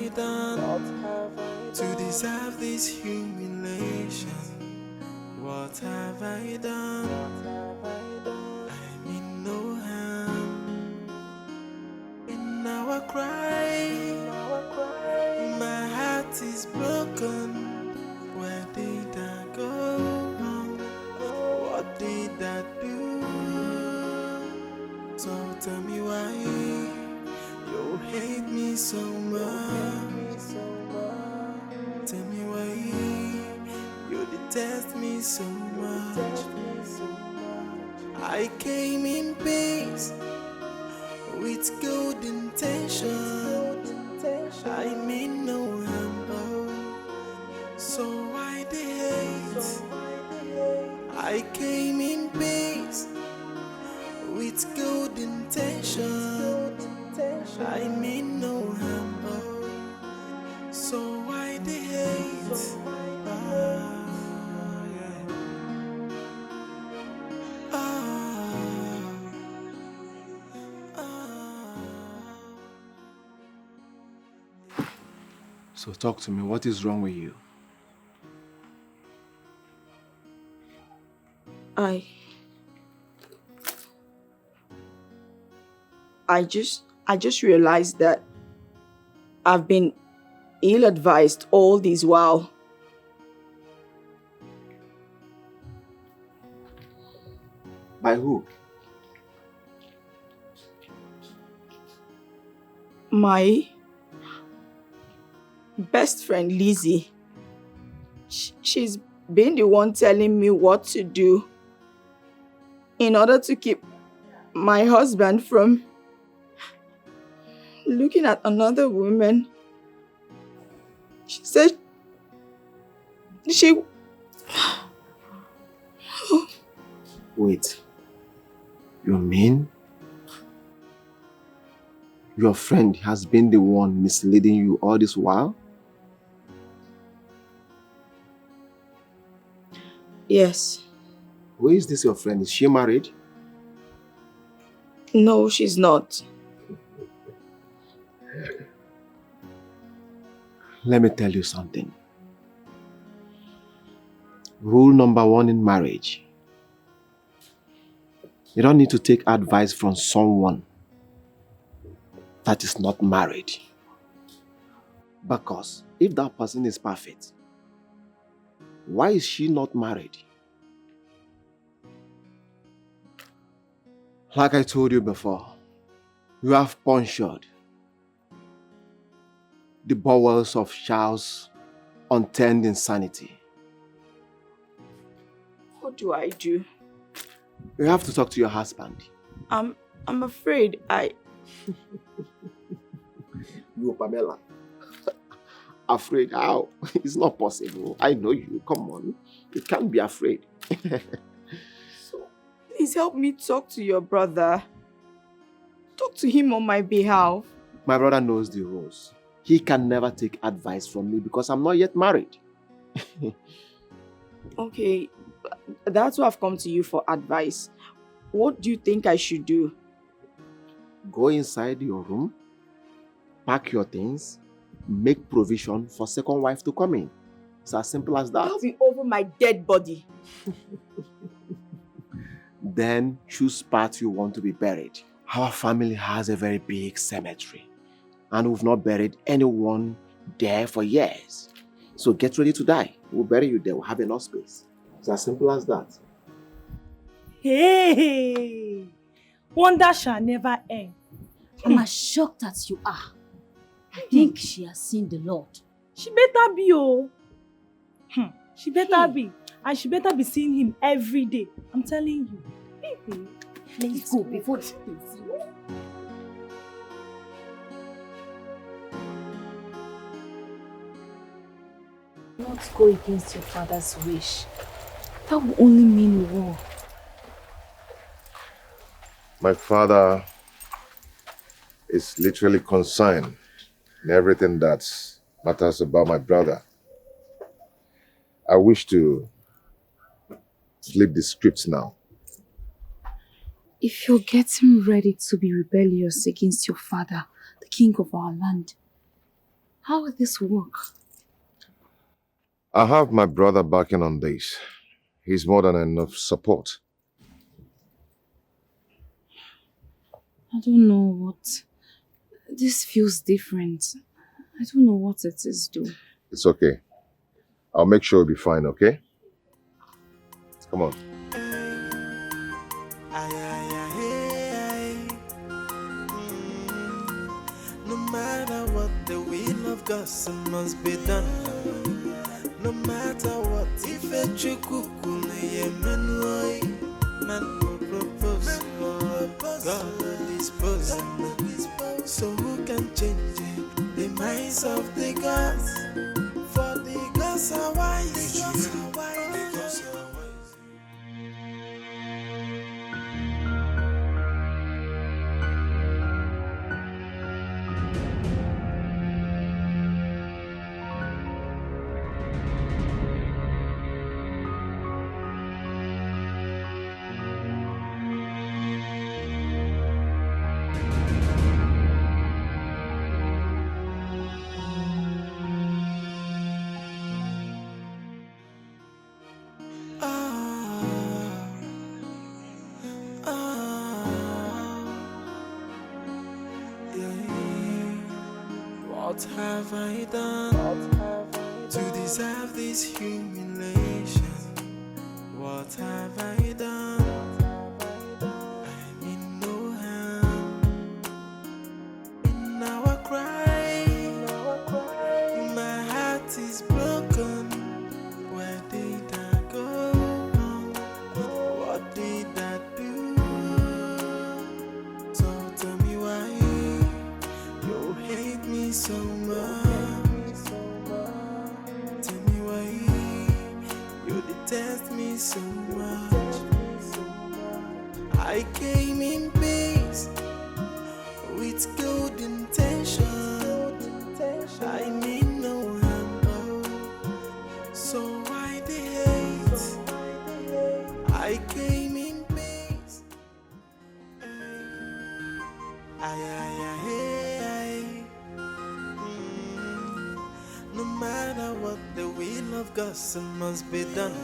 I done to deserve this humiliation? What have I done? I mean no harm. And now I cry. My heart is broken. Where did I go wrong? What did I do? So tell me why you hate me so much. Tell me why you detest me so much. I came in peace with good intention. I mean no harm, oh. So why the hate? I came in peace with good intention. I mean no harm, oh. So why the hate? Yeah. So talk to me, what is wrong with you? I just realized that I've been ill-advised all this while. By who? My best friend Lizzie. She's been the one telling me what to do in order to keep my husband from looking at another woman. She said she... Wait. You mean your friend has been the one misleading you all this while? Yes. Who is this your friend? Is she married? No, she's not. Let me tell you something. Rule number 1 in marriage. You don't need to take advice from someone that is not married. Because if that person is perfect, why is she not married? Like I told you before, you have punctured the bowels of Charles' unturned insanity. What do I do? You have to talk to your husband. I'm afraid You, Pamela. Afraid how? It's not possible. I know you. Come on. You can't be afraid. So, please help me talk to your brother. Talk to him on my behalf. My brother knows the rules. He can never take advice from me because I'm not yet married. Okay, that's why I've come to you for advice. What do you think I should do? Go inside your room, pack your things, make provision for second wife to come in. It's as simple as that. That'll be over my dead body. Then choose part you want to be buried. Our family has a very big cemetery and we've not buried anyone there for years. So get ready to die. We'll bury you there. We'll have enough space. It's as simple as that. Hey! Wonder shall never end. I'm as shocked as you are. I think she has seen the Lord. She better be, oh. She better be. And she better be seeing him every day. I'm telling you. Let's go before she can see you. Not go against your father's wish. That will only mean war. My father is literally concerned in everything that matters about my brother. I wish to flip the script now. If you're getting ready to be rebellious against your father, the king of our land, How will this work? I have my brother backing on this. He's more than enough support. I don't know what. This feels different. I don't know what it is, though. It's okay. I'll make sure you'll be fine, okay? Come on. No matter what, the will of God must be done. No matter what, if a chukukune yemenwoi, man will propose, God will dispose. So who can change the minds of the gods? For the gods are wise. The gods are wise. The gods are wise. What have I done to deserve this humiliation? What have I done? I mean no harm. In our cry, my heart is broken. Where did I go wrong? What did I do? So tell me why you hate me so much. Tell me why you detest me so much. I came in peace with good intention. I mean no harm, so why the hate? I came in peace. No matter what, the will of God must be done.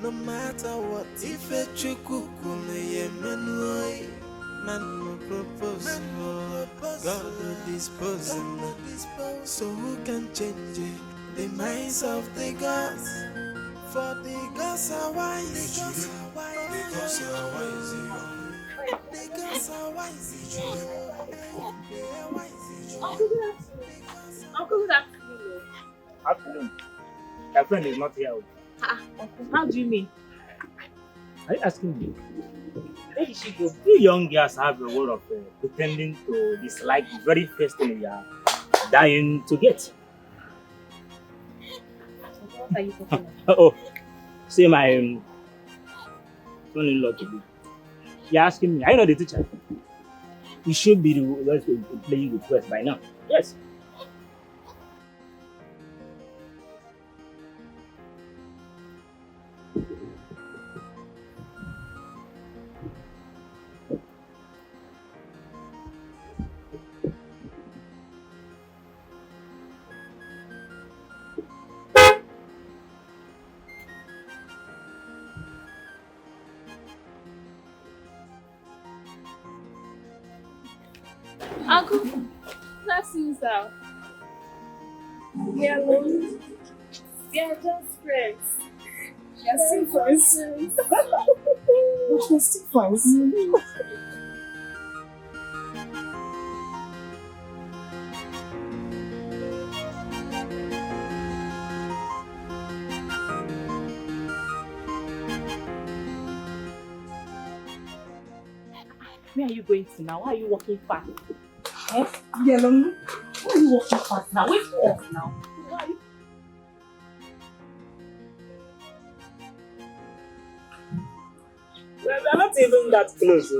No matter what, if a chukukune yemenwoi, man will propose, God will dispose. So who can change the minds of the gods? For the gods are wise. The gods are wise. The gods are wise. The gods are wise. They are wise. Uncle, good afternoon. Afternoon. My friend is not here. How do you mean? Are you asking me? Where did she go? You young girls have a way of pretending to dislike the very first thing you are dying to get. What are you talking about? Oh, say my son-in-law to be. You're asking me, are you not the teacher? You should be the one to play with West by now. Yes. Uncle, that's you, sir. We are alone. We are just friends. We are still friends. But we're still friends. Where are you going to now? Why are you walking fast? Yellow. Why are you walking fast now? Wait for us now. Why are you? We are not even that close.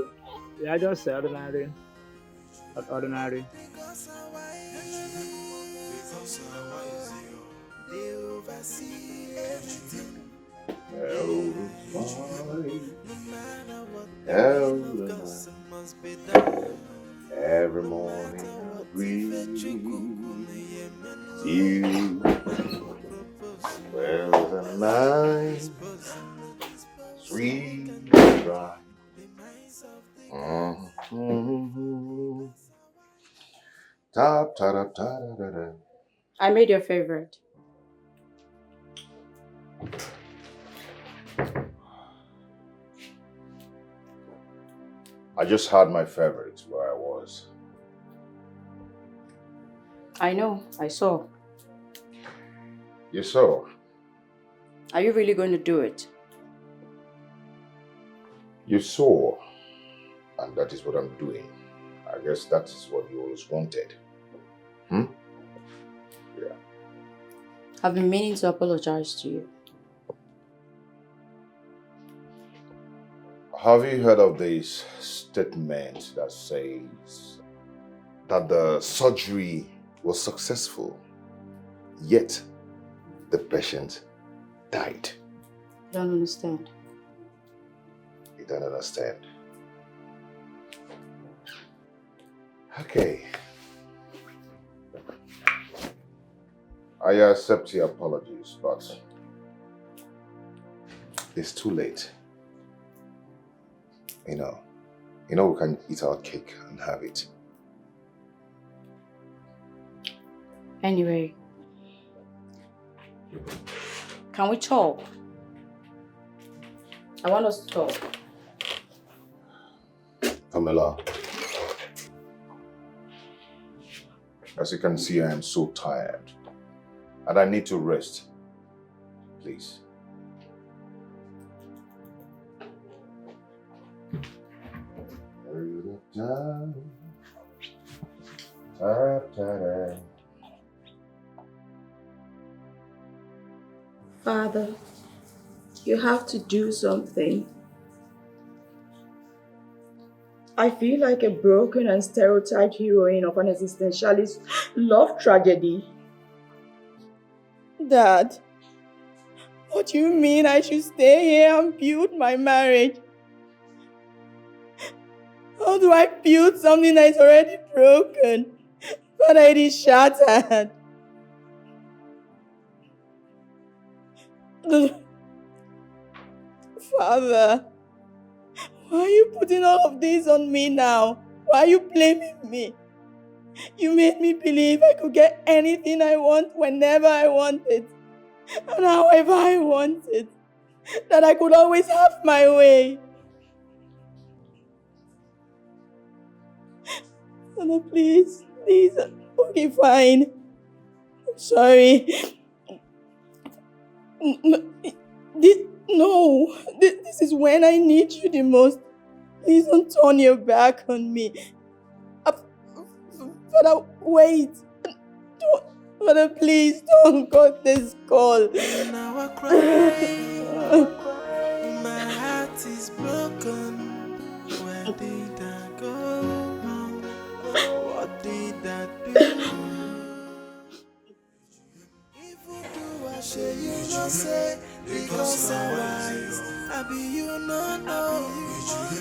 We are just ordinary. Not ordinary. They oversee everything. Every morning I breathe. You were the night, sweet bride. Tap, ta, da, ta, da, da, da. I made your favorite. I just had my favorite where I was. I know, I saw. You saw? Are you really going to do it? You saw. And that is what I'm doing. I guess that is what you always wanted. Yeah. I've been meaning to apologize to you. Have you heard of this statement that says that the surgery was successful, yet the patient died? I don't understand. You don't understand? Okay. I accept your apologies, but it's too late. You know we can eat our cake and have it. Anyway, can we talk? I want us to talk. Pamela, as you can see, I am so tired and I need to rest. Please. Father, you have to do something. I feel like a broken and stereotyped heroine of an existentialist love tragedy. Dad, what do you mean I should stay here and build my marriage? How do I build something that is already broken? But it is shattered. Father, why are you putting all of this on me now? Why are you blaming me? You made me believe I could get anything I want whenever I want it. And however I want it. That I could always have my way. Father, please. Okay, fine. I'm sorry. This is when I need you the most. Please don't turn your back on me. Father, wait. Father, please don't cut this call. Now I cry. My heart is broken. Where did I go wrong? What did I do? If you do, I say you no say because I wise. I be you no know.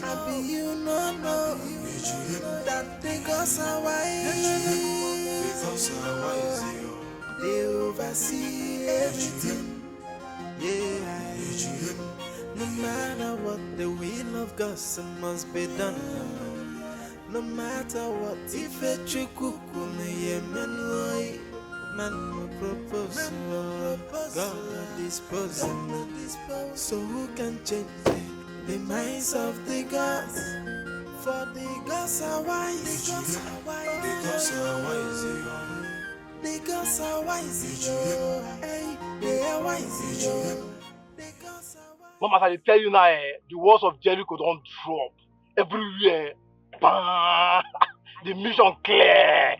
I be you no know. That because I wise. Because I wise. They oversee everything. Yeah. No matter what, the will of God must be done. No matter what, if a chukuku me yemenoi, man will propose, God will dispose. So who can change the minds of the gods? For the gods are wise. The gods are wise. The gods are wise. Hey, they are wise. Mama, I tell you now, the walls of Jericho don't drop. Everywhere. Bam! The mission clear.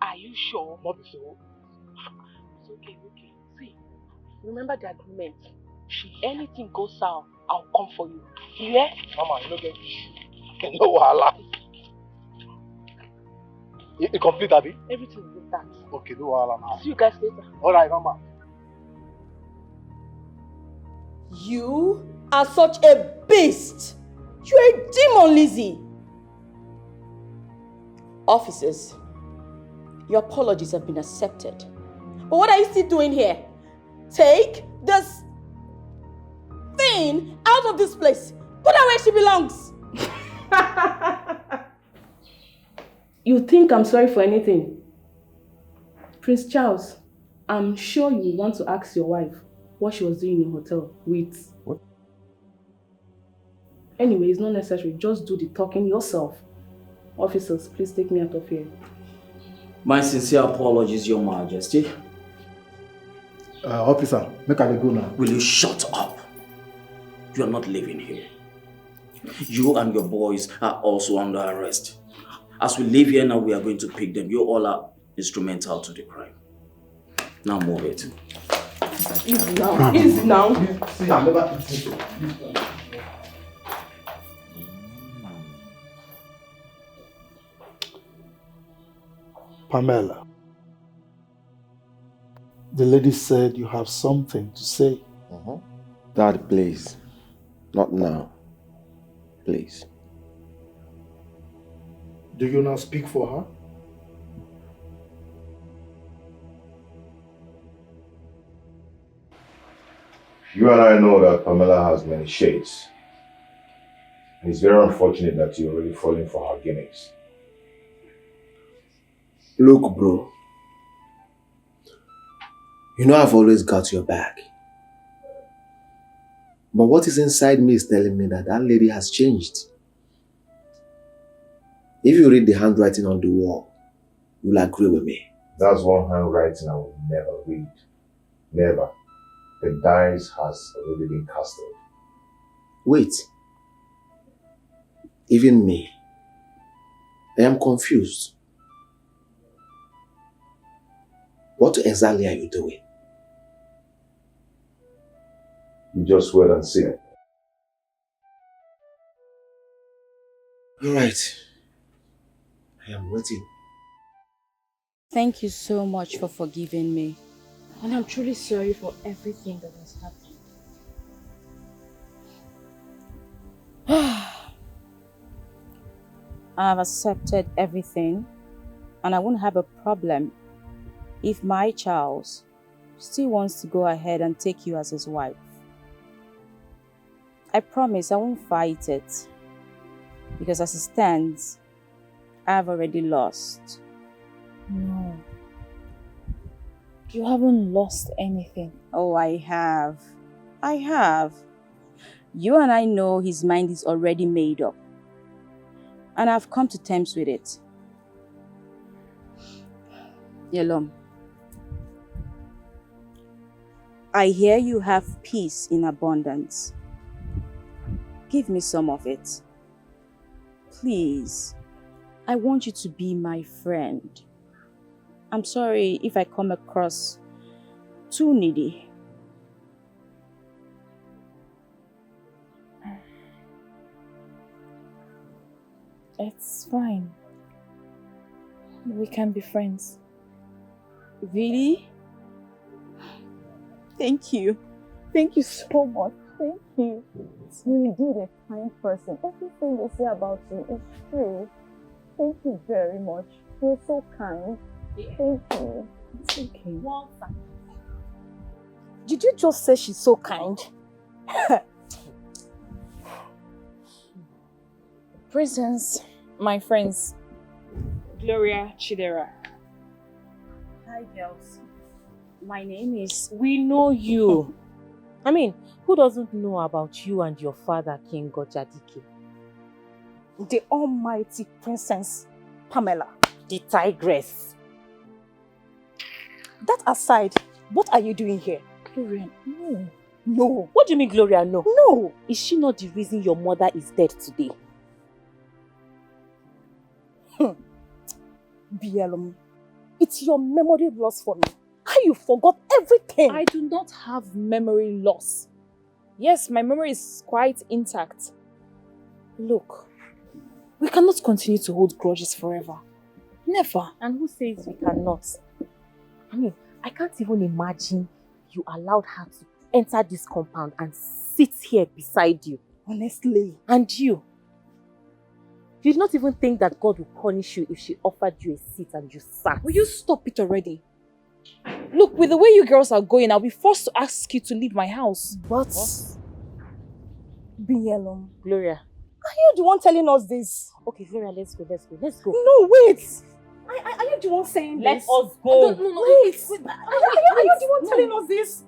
Are you sure? Not so. It's okay. See, remember the agreement. Should anything go south, I'll come for you. Yeah? Mama, you don't get issue. No wahala. You complete, Abby? Everything will be that. Okay, no wahala now. See you guys later. Alright, Mama. You are such a beast. You're a demon, Lizzie. Officers, your apologies have been accepted. But what are you still doing here? Take this thing out of this place. Put her where she belongs. You think I'm sorry for anything? Prince Charles, I'm sure you want to ask your wife what she was doing in the hotel with... What? Anyway, it's not necessary. Just do the talking yourself. Officers, please take me out of here. My sincere apologies, Your Majesty. Officer, make I go now. Will you shut up? You are not living here. You and your boys are also under arrest. As we leave here now, we are going to pick them. You all are instrumental to the crime. Now move it. Easy now. Easy now. See, I've never... Pamela, the lady said you have something to say. Dad, please. Not now. Please. Do you not speak for her? You and I know that Pamela has many shades. And it's very unfortunate that you're already falling for her gimmicks. Look, bro. You know I've always got your back. But what is inside me is telling me that that lady has changed. If you read the handwriting on the wall, you'll agree with me. That's one handwriting I will never read. Never. The dice has already been casted. Wait. Even me. I am confused. What exactly are you doing? You just wait and see. You're right. I am waiting. Thank you so much for forgiving me. And I'm truly sorry for everything that has happened. I have accepted everything, and I won't have a problem if my Charles still wants to go ahead and take you as his wife. I promise I won't fight it, because as it stands, I've already lost. No. You haven't lost anything. Oh, I have. I have. You and I know his mind is already made up. And I've come to terms with it. Yelom, I hear you have peace in abundance. Give me some of it. Please. I want you to be my friend. I'm sorry if I come across too needy. It's fine. We can be friends. Really? Thank you. Thank you so much. Thank you. You're indeed a kind person. Everything they say about you is true. Thank you very much. You're so kind. Thank you. It's okay. Well, did you just say she's so kind? Presents, my friends. Gloria Chidera. Hi, girls. My name is... We know you. I mean, who doesn't know about you and your father, King Gojadike? The almighty princess, Pamela, the tigress. That aside, what are you doing here? Gloria, no. No. What do you mean, Gloria, no? No. Is she not the reason your mother is dead today? Bielum, it's your memory loss for me. How you forgot everything? I do not have memory loss. Yes, my memory is quite intact. Look, we cannot continue to hold grudges forever. Never. And who says we cannot? I mean, I can't even imagine you allowed her to enter this compound and sit here beside you. Honestly. And you did not even think that God would punish you if she offered you a seat and you sat. Will you stop it already? Look, with the way you girls are going, I'll be forced to ask you to leave my house. But BLM. Gloria. Are you the one telling us this? Okay, Gloria, let's go. No, wait. Are you the one saying Let this? us go. No, Wait. wait. Are you the one telling us this?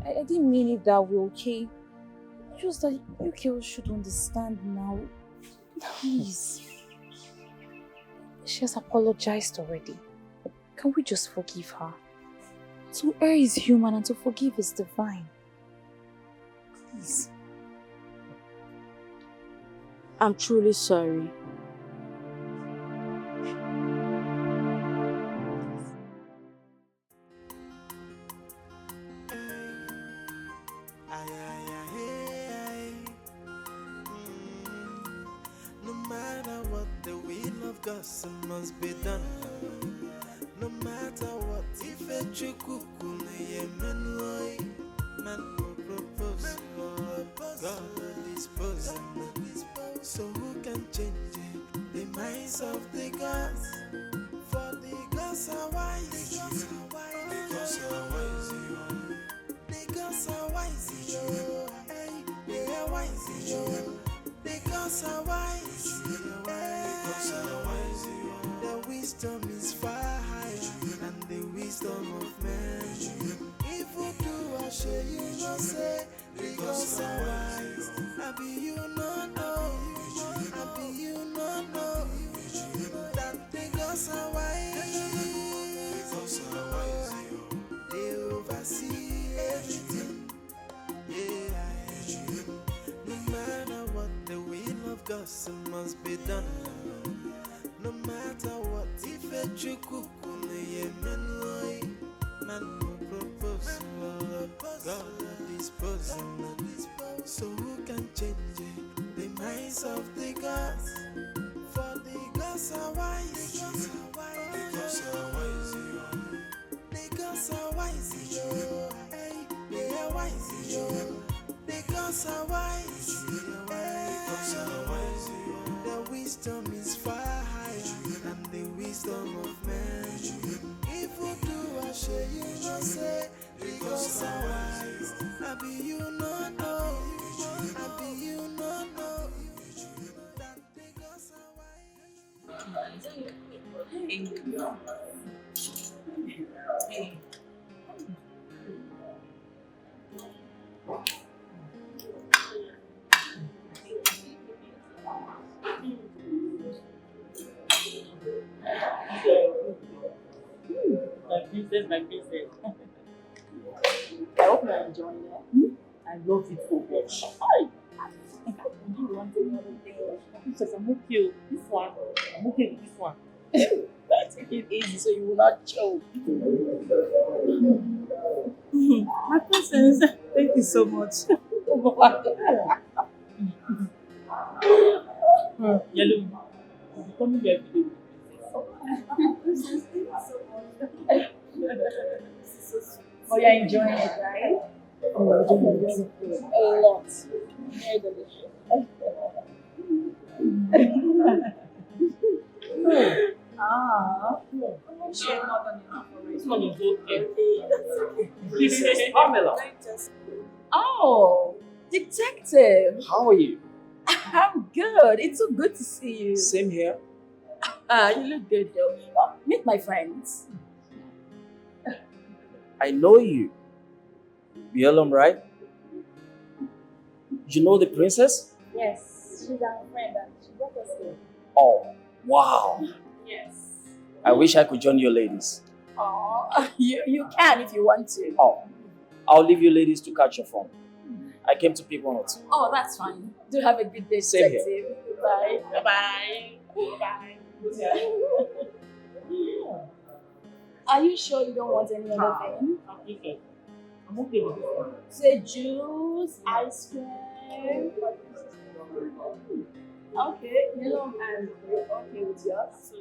I didn't mean it that way, okay? Just that you girls should understand now. Please. She has apologized already. Can we just forgive her? To err is human and to forgive is divine. Please. I'm truly sorry. No matter what, the will of God must be done. No matter what, if a chukukune yemenwoi, man will propose, God will dispose. So who can change the minds of the gods? For the gods are wise. The gods are wise. The gods are wise. Hey, they are wise. The gods are wise. The gods are wise. The wisdom is far higher than the wisdom of man. If you do, I share you not say. The gods are wise. I be you not know. I be you not know. That the gods are wise. The gods are wise. They oversee everything. Yeah. No matter what, the will of God must be done. No matter what, if a chukukune yemenwoi, man will propose, God will dispose. So who can change the minds of the gods? For the gods are wise. The gods are wise. The gods are wise. Hey, they are wise. The gods are wise. The gods are wise. The wisdom is far higher than the wisdom of man. If you do, I share you not say. The gods are wise. I be you not know. I be you not know. That the gods are wise. My princess. I hope you're enjoying it. I love it so much. Do you want any other thing? Princess, I'm okay with this one. I'm okay with this one. Take it easy so you will not choke. My princess, thank you so much. Yellow, you're becoming every day. Princess, thank you so much. Oh, you're enjoying it, right? Oh, I don't know. A lot. Very delicious. I'm sure not on enough already. This one is okay. That's okay. This is Pamela. Oh, detective. How are you? I'm good. It's so good to see you. Same here. You look good though. Oh, meet my friends. I know you. Bielum, right? You know the princess? Yes, she's our friend and she brought us here. Oh, wow. Yes. I wish I could join your ladies. Oh, you can if you want to. Oh, I'll leave you ladies to catch your phone. I came to pick one or two. Oh, that's fine. Do have a good day, Same detective. here. Bye. Bye. Bye. Are you sure you don't want any other thing? I'm okay with this one. Say juice, ice cream. Okay, Nilum, and you're okay with yours?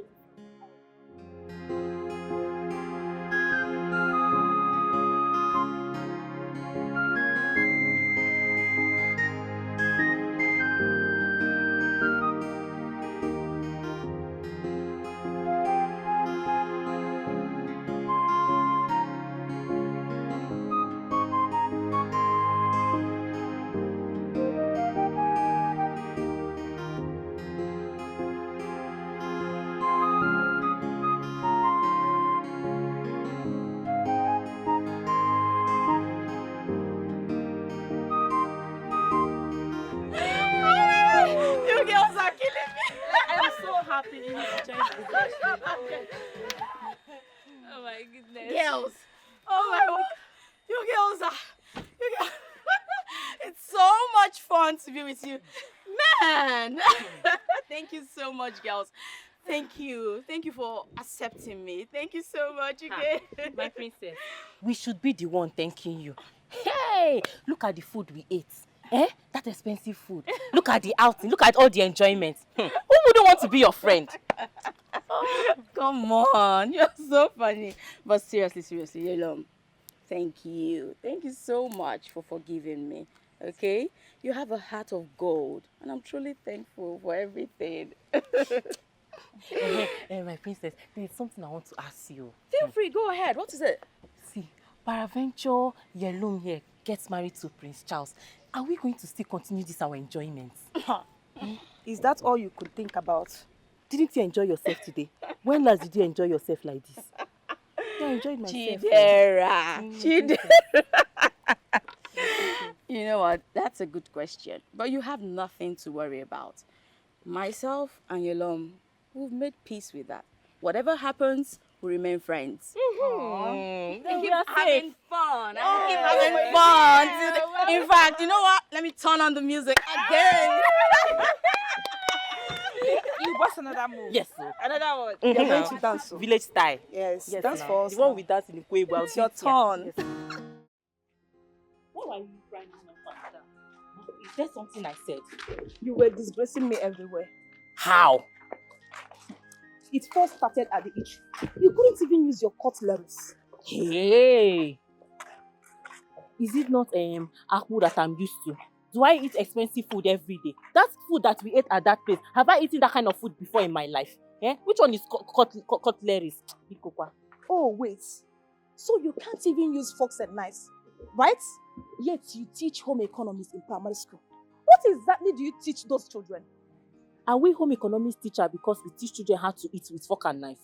happily enjoying Oh my goodness. Girls. Oh my God. You girls are. You girls. It's so much fun to be with you. Man. Thank you so much, girls. Thank you. Thank you for accepting me. Thank you so much again. my princess. We should be the one thanking you. Hey, look at the food we ate. Eh? That expensive food. Look at the outing. Look at all the enjoyment. Who wouldn't want to be your friend? Come on. You're so funny. But seriously, Yelom, thank you. Thank you so much for forgiving me. Okay? You have a heart of gold. And I'm truly thankful for everything. My princess, there is something I want to ask you. Feel free. Go ahead. What is it? See, Paraventure Yellow here gets married to Prince Charles. Are we going to still continue this our enjoyment? Is that all you could think about? Didn't you enjoy yourself today? When last did you enjoy yourself like this? I enjoyed myself. Chidera. You know what? That's a good question. But you have nothing to worry about. Myself and Yolom, we've made peace with that. Whatever happens, we remain friends. We keep are having safe. fun. Keep having fun. In fact, you know what? Let me turn on the music again. You bust another move. Yes, sir. Another one. Mhm. You're going to dance. So. Village style. Yes, Yes, dance now. for us. The one now. we dance in the Quebo. It's your turn. Yes. What are you crying about? Is there something I said? You were disgracing me everywhere. How? It first started at the itch. You couldn't even use your cutleries. Hey! Is it not akpu that I'm used to? Do I eat expensive food every day? That food that we ate at that place, have I eaten that kind of food before in my life? Eh? Which one is cutleries? Oh, wait. So you can't even use forks and knives, right? Yet you teach home economics in primary school. What exactly do you teach those children? Are we home economics teacher because we teach children how to eat with fork and knife?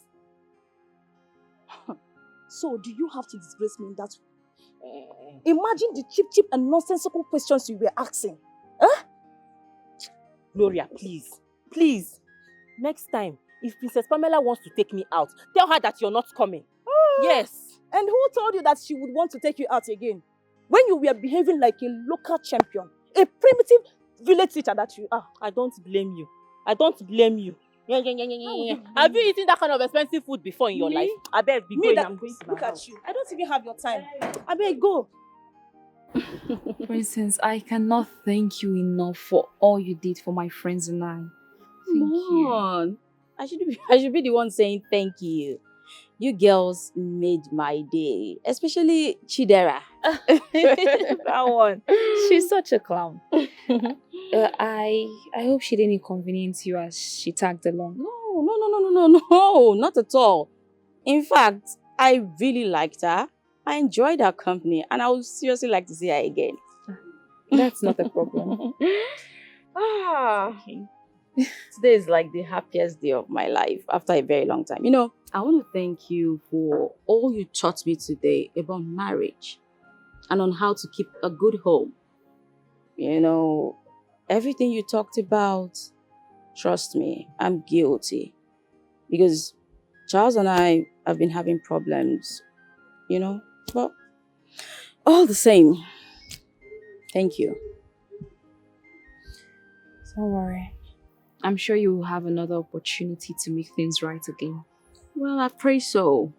So do you have to disgrace me in that way? Imagine the cheap and nonsensical questions you were asking. Huh? Gloria, please. Please. Next time, if Princess Pamela wants to take me out, tell her that you're not coming. Yes. And who told you that she would want to take you out again? When you were behaving like a local champion, a primitive village teacher that you are. I don't blame you. I don't blame you. Have you eaten that kind of expensive food before in your life? I beg, be going. I'm going to my Look house. at you. I don't even have your time. I beg, go. Princess, I cannot thank you enough for all you did for my friends and I. Thank you. Come on. I should be the one saying thank you. You girls made my day, especially Chidera. That one. She's such a clown. I hope she didn't inconvenience you as she tagged along. No, not at all. In fact, I really liked her. I enjoyed her company and I would seriously like to see her again. That's not a problem. Today is like the happiest day of my life after a very long time. You know, I want to thank you for all you taught me today about marriage and on how to keep a good home. You know, everything you talked about, trust me, I'm guilty. Because Charles and I have been having problems, you know, but all the same, thank you. Don't worry. I'm sure you will have another opportunity to make things right again. Well, I pray so.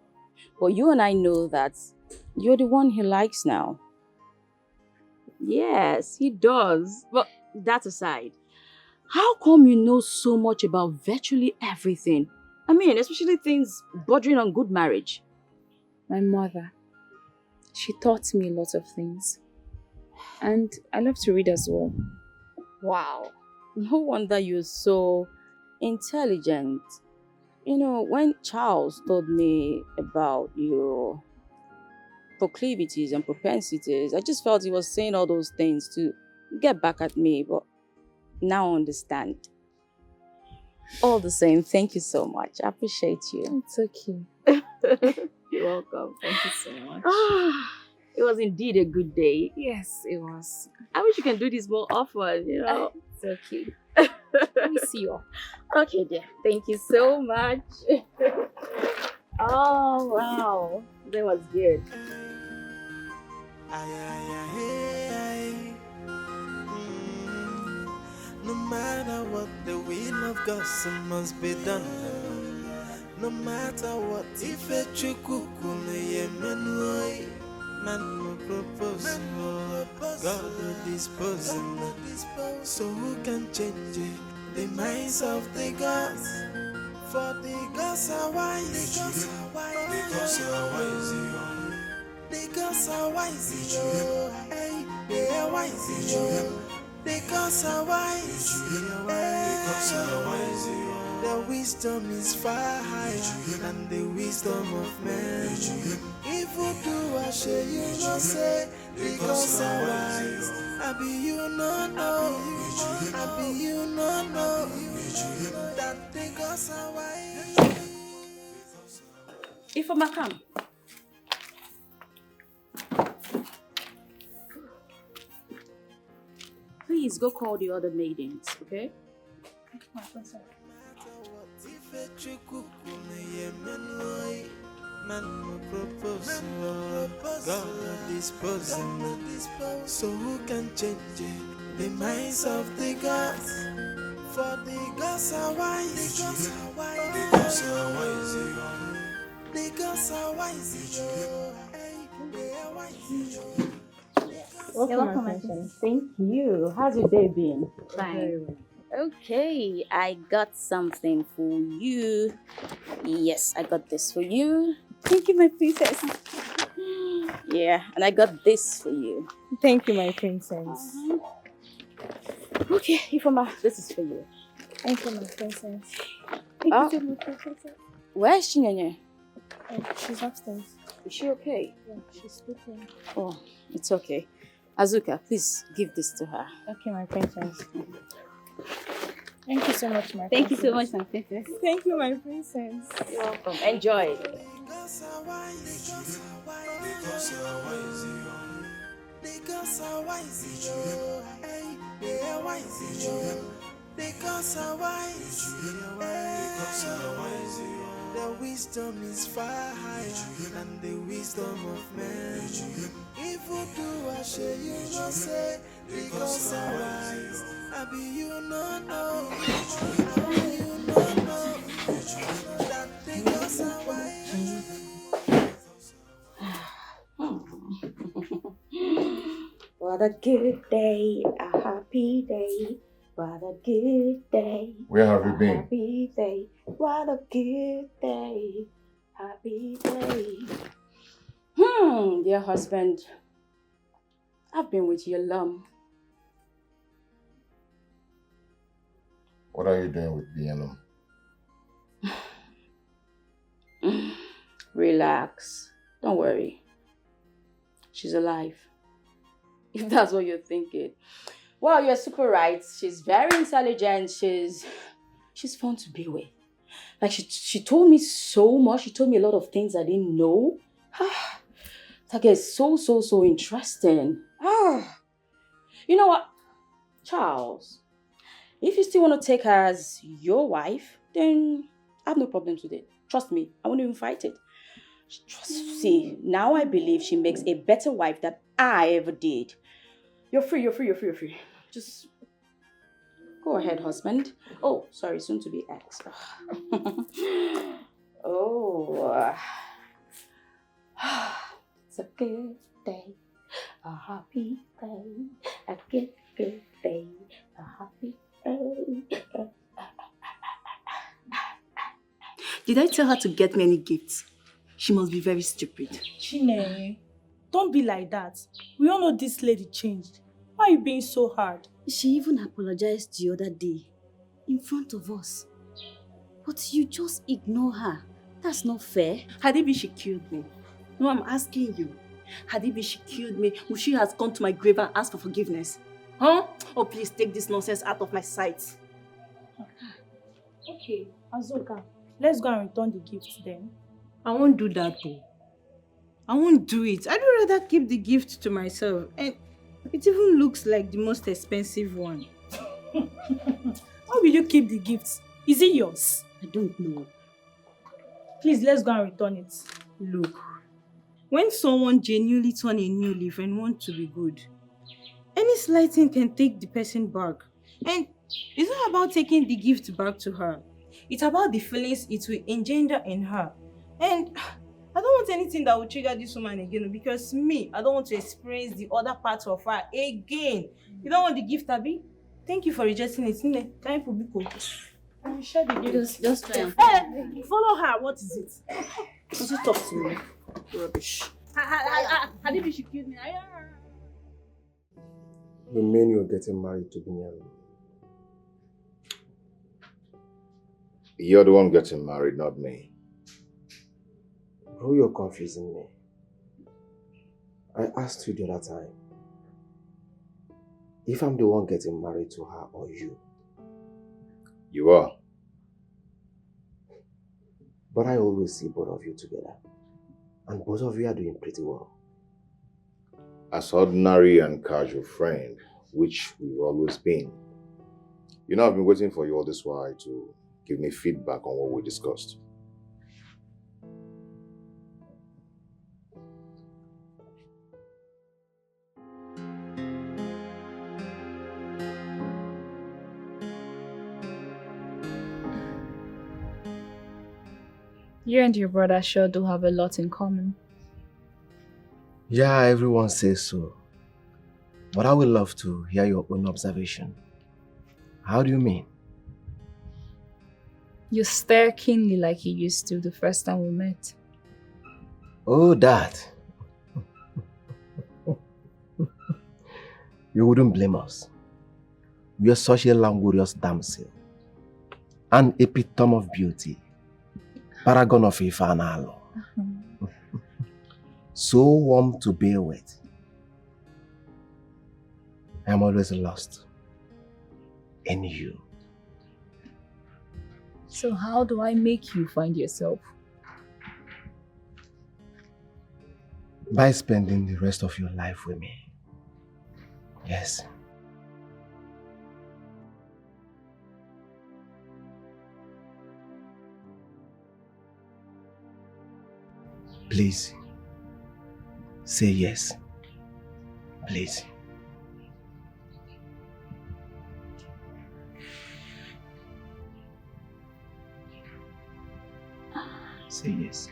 But you and I know that you're the one he likes now. Yes, he does. But that aside, how come you know so much about virtually everything? I mean, especially things bordering on good marriage. My mother, she taught me a lot of things. And I love to read as well. Wow. No wonder you're so intelligent. You know, when Charles told me about your proclivities and propensities, I just felt he was saying all those things to get back at me, but now I understand. All the same, thank you so much. I appreciate you. It's okay. You're welcome. Thank you so much. It was indeed a good day. Yes, it was. I wish you can do this more often, you know. It's okay. Let me see you. Okay, dear. Thank you so much. Oh, wow. That was good. Ay, ay, ay, ay. Mm. No matter what, the will of God so must be done. No matter what, if a chukukune yemenoi, man no propose, God will dispose. So who can change it? The minds of the gods? For the gods are wise. The gods are wise. The gods are wise. Hey, they are wise. The gods are wise. The wisdom is far higher than the wisdom of man. If you do I share you no say, the gods are wise. I be you no know. I be you no know that the gods are wise. If I'm come. Please go call the other maidens, okay? Man will propose, God will dispose. So who can change it? The minds of the gods. For the gods are wise. The gods are wise. The gods are wise. The gods are wise. They are wise. Welcome, my princess. Thank you. How's your day been? Fine. Okay, I got something for you. Yes, I got this for you. Thank you, my princess. Yeah, and I got this for you. Thank you, my princess. Okay, Ifoma, this is for you. Thank you, my princess. Thank you so much, my princess. Where is Chinenye? She's upstairs. Is she okay? Yeah, she's sleeping. Oh, it's okay. Azuka, please give this to her. Okay, my princess. Thank you so much, my princess. Thank you so much, my princess. Thank you, my princess. You're welcome. Enjoy. The gods are wise. The gods are wise. The gods are wise. Hey, they are wise. The gods are wise. The gods are wise. The wisdom is far higher than the wisdom of man. If you do I share you no say, the gods are wise. I be you no know. I be you no know that the gods are wise. What a good day, a happy day. What a good day. Where have you been? Happy day. What a good day. Happy day. Dear husband, I've been with you long. What are you doing with BLM? Relax. Don't worry. She's alive. If that's what you're thinking. Well, you're super right. She's very intelligent. She's fun to be with. Like she told me so much. She told me a lot of things I didn't know. That girl is so interesting. You know what, Charles? If you still want to take her as your wife, then I have no problems with it. Trust me, I won't even fight it. See, now I believe she makes a better wife than I ever did. You're free. Just go ahead, husband. Oh, sorry, soon to be ex. Oh. It's a good day, a happy day, a good day, a happy day. Did I tell her to get me any gifts? She must be very stupid. Chinenye, don't be like that. We all know this lady changed. Why are you being so hard? She even apologized the other day in front of us. But you just ignore her. That's not fair. Had it been she killed me? No, I'm asking you. Had it been she killed me, would she have gone to my grave and asked for forgiveness? Huh? Oh, please take this nonsense out of my sight. Okay, Azuka, let's go and return the gifts then. I won't do that though. I won't do it. I'd rather keep the gift to myself. And it even looks like the most expensive one. Why will you keep the gifts? Is it yours? I don't know. Please, let's go and return it. Look, when someone genuinely turn a new leaf and want to be good, any slight thing can take the person back. And it's not about taking the gift back to her. It's about the feelings it will engender in her. And I don't want anything that will trigger this woman again, because me, I don't want to experience the other part of her again. You don't want the gift, Abby? Thank you for rejecting it. Nne, time for Biko. I'm sure the gift. Just try and Hey, follow her. What is it? also talk to me. Rubbish. Hadibi, she killed me. You mean you're getting married to Binyam? You're the one getting married, not me. Bro, you're confusing me. I asked you the other time if I'm the one getting married to her or you. You are. But I always see both of you together. And both of you are doing pretty well. As ordinary and casual friend, which we've always been. You know, I've been waiting for you all this while to give me feedback on what we discussed. You and your brother sure do have a lot in common. Yeah, everyone says so. But I would love to hear your own observation. How do you mean? You stare keenly like you used to the first time we met. Oh, that. You wouldn't blame us. We are such a languorous damsel. An epitome of beauty. Paragon of Ifanalo. So warm to bear with. I'm always lost in you. So how do I make you find yourself? By spending the rest of your life with me. Yes. Please, say yes. Please. Say yes.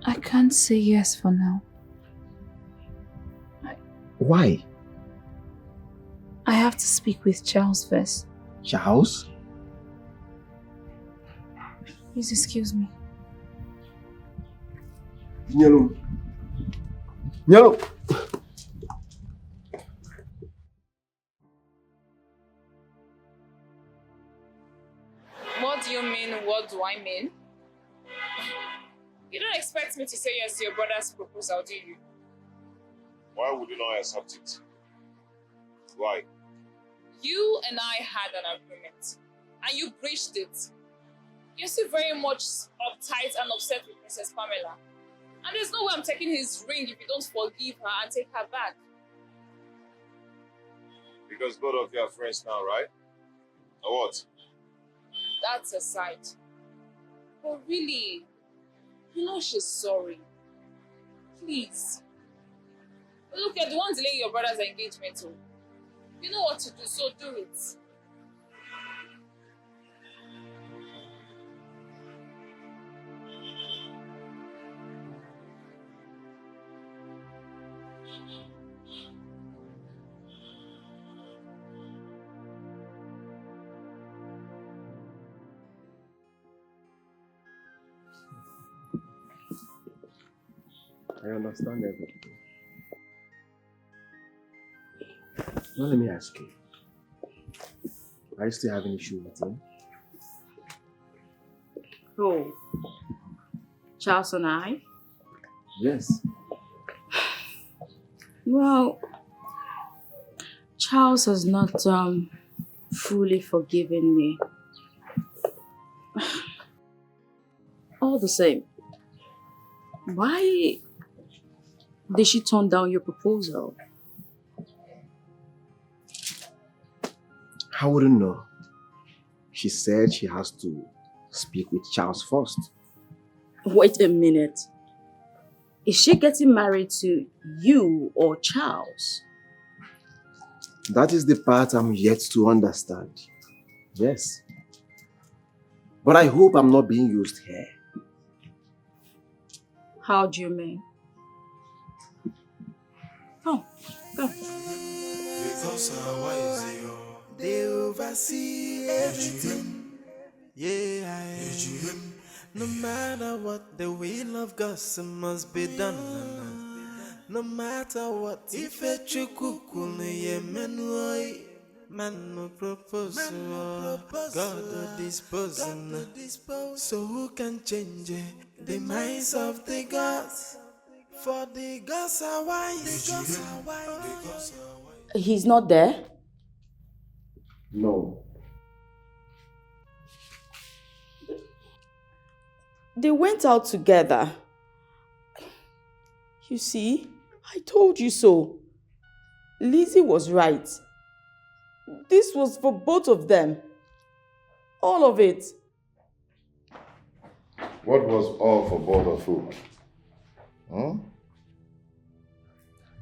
I can't say yes for now. Why? I have to speak with Charles first. Charles? Please excuse me. Nyalo. Nyalo. What do you mean, what do I mean? You don't expect me to say yes to your brother's proposal, do you? Why would you not accept it? Why? You and I had an agreement, and you breached it. You're still very much uptight and upset with Princess Pamela. And there's no way I'm taking his ring if you don't forgive her and take her back. Because both of you are friends now, right? Or what? That's aside. But really, you know she's sorry. Please. Look, you're the one delaying your brother's engagement too. You know what to do, so do it. I understand everything. Now let me ask you. Are you still having issue with him? Oh. Charles and I? Yes. Well, Charles has not fully forgiven me. All the same, why Did she turn down your proposal? I wouldn't know. She said she has to speak with Charles first. Wait a minute. Is she getting married to you or Charles? That is the part I'm yet to understand. Yes. But I hope I'm not being used here. How do you mean? Oh, go. Because our wives, they oversee everything. Yeah, no matter what, the will of God must be done. No matter what, if a chukukunu ye menui, man no propose, God no dispose. So who can change the minds of the gods? For the gods are wise. He's not there? No. They went out together. You see, I told you so. Lizzie was right. This was for both of them. All of it. What was all for both of you?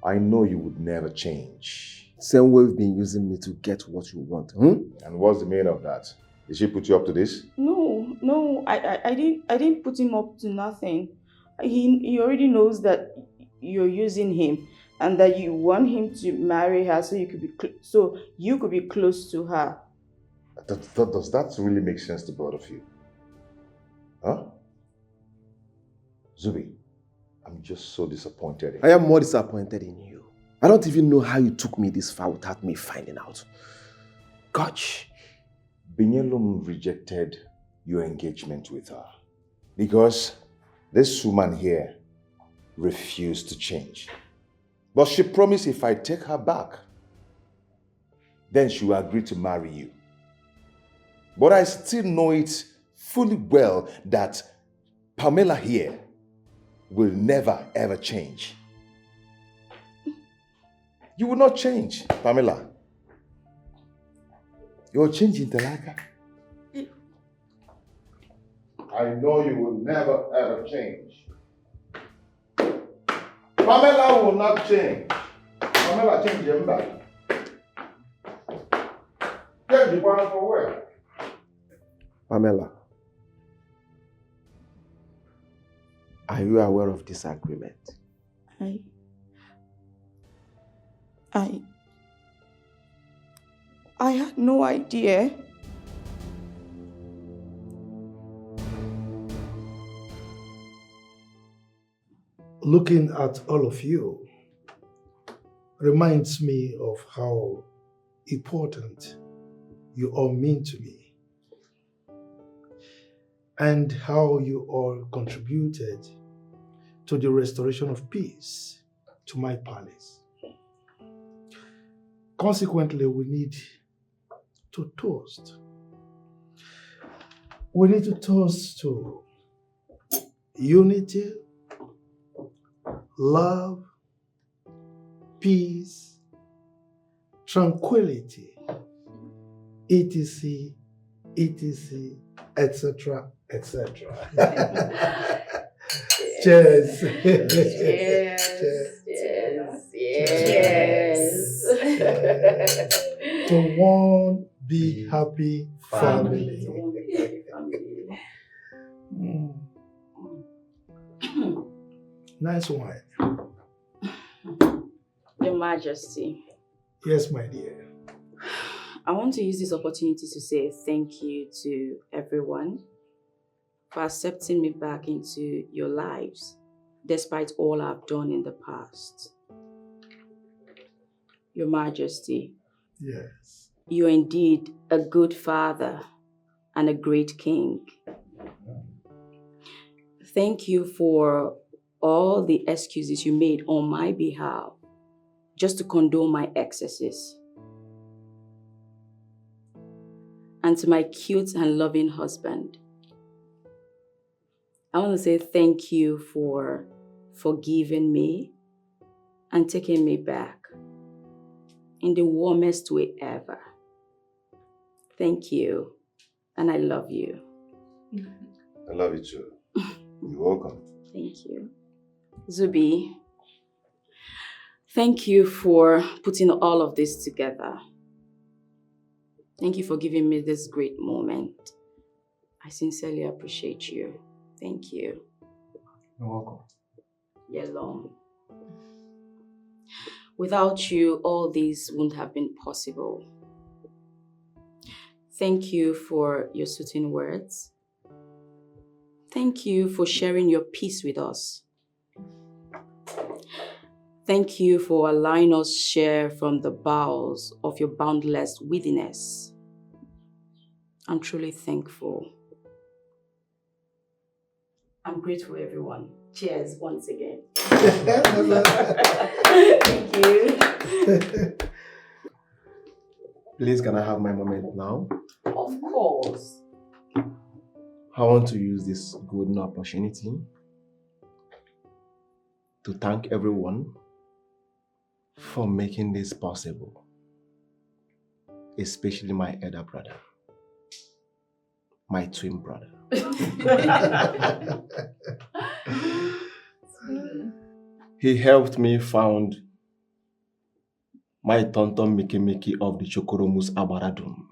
I know you would never change. Same way you've been using me to get what you want. And what's the meaning of that? Did she put you up to this? No, I didn't put him up to nothing. He already knows that you're using him and that you want him to marry her so you could be close to her. Does that really make sense to both of you? Huh? Zubi, I'm just so disappointed. I am more disappointed in you. I don't even know how you took me this far without me finding out. Gosh. Binyelum rejected your engagement with her because this woman here refused to change. But she promised if I take her back, then she will agree to marry you. But I still know it fully well that Pamela here will never ever change. You will not change, Pamela. You're changing, Talaka. I know you will never ever change. Pamela will not change. Pamela change your back. Change the one for where? Pamela, are you aware of this agreement? I had no idea. Looking at all of you reminds me of how important you all mean to me and how you all contributed to the restoration of peace to my palace. Consequently, we need to toast. We need to toast to unity, love, peace, tranquility, etc., etc., etc., etc. Cheers. Cheers. To one big happy family. Nice wine. Your Majesty. Yes, my dear. I want to use this opportunity to say thank you to everyone for accepting me back into your lives, despite all I've done in the past. Your Majesty. Yes. You're indeed a good father and a great king. Thank you for all the excuses you made on my behalf just to condone my excesses. And to my cute and loving husband, I want to say thank you for forgiving me and taking me back in the warmest way ever. Thank you, and I love you. I love you too. You're welcome. Thank you. Zubi, thank you for putting all of this together. Thank you for giving me this great moment. I sincerely appreciate you. Thank you. You're welcome. Yellow. Without you, all this wouldn't have been possible. Thank you for your soothing words. Thank you for sharing your peace with us. Thank you for allowing us share from the bowels of your boundless withiness. I'm truly thankful. I'm grateful, everyone. Cheers once again. Thank you. Please, can I have my moment now? Of course. I want to use this golden opportunity to thank everyone for making this possible, especially my elder brother, my twin brother. He helped me found my tonton Mickey of the Chokoromus Abaradum.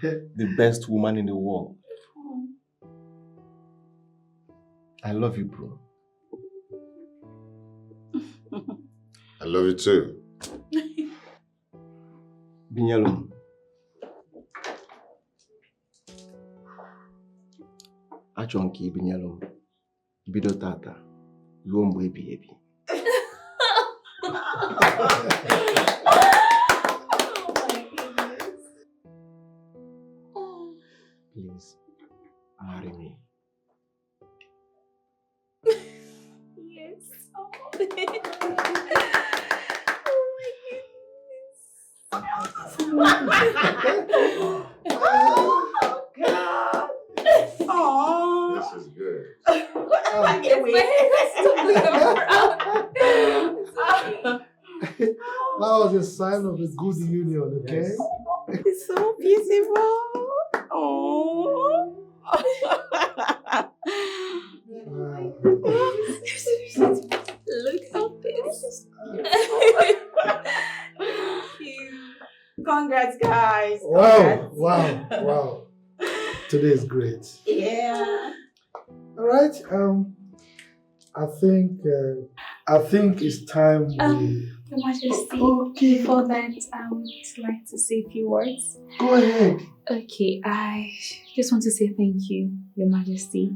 The best woman in the world. I love you, bro. I love you too. Binyalum. Achonki Binyalum. Bido tata. Luombo ebi. Please, marry me. Yes. Oh my goodness. Oh God. Oh. This is good. I can't wait. That was a sign of a good union, okay? Yes. It's so beautiful. Oh. Look at this. Thank you. Congrats, guys. Wow, wow. Today is great. Yeah. All right. I think it's time we. Your Majesty, before that, I would like to say a few words. Go ahead. Okay, I just want to say thank you, Your Majesty.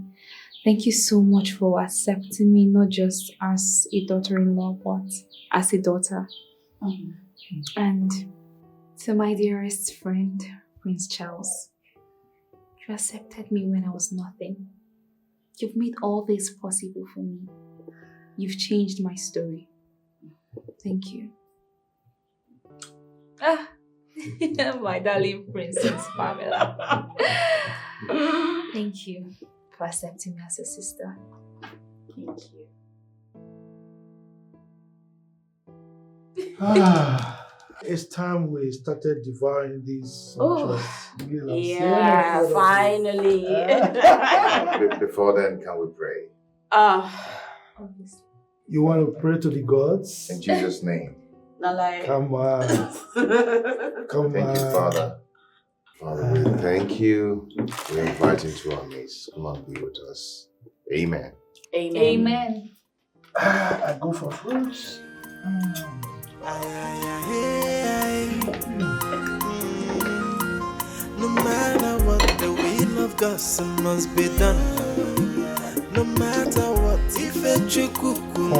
Thank you so much for accepting me, not just as a daughter-in-law, but as a daughter. And to my dearest friend, Prince Charles, you accepted me when I was nothing. You've made all this possible for me. You've changed my story. Thank you. My darling Princess Pamela. Thank you for accepting me as a sister. Thank you. It's time we started devouring these sumptuous meals. Yeah, finally. Before then, can we pray? Obviously. You want to pray to the gods? In Jesus' name. Not like. Come on. Thank you, Father. Father, we thank you. We invite you to our midst. Come and be with us. Amen. Amen. Amen. I go for fruits. No matter what, the will of God must be done. No matter what, if a chukuku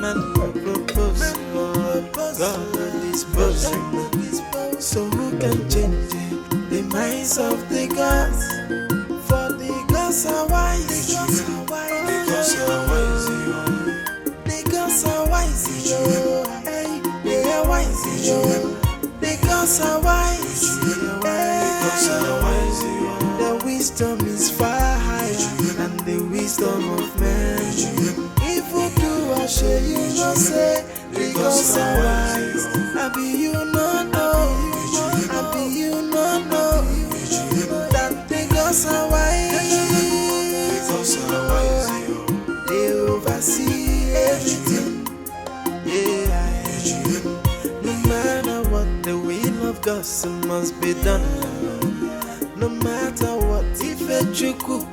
man propose, God dispose. So who can change the minds of the gods? For the gods are wise. The gods are wise. The gods are wise. They are wise. The gods are wise. The wisdom is far higher than the wisdom of because it must be done. No matter what, if you cook,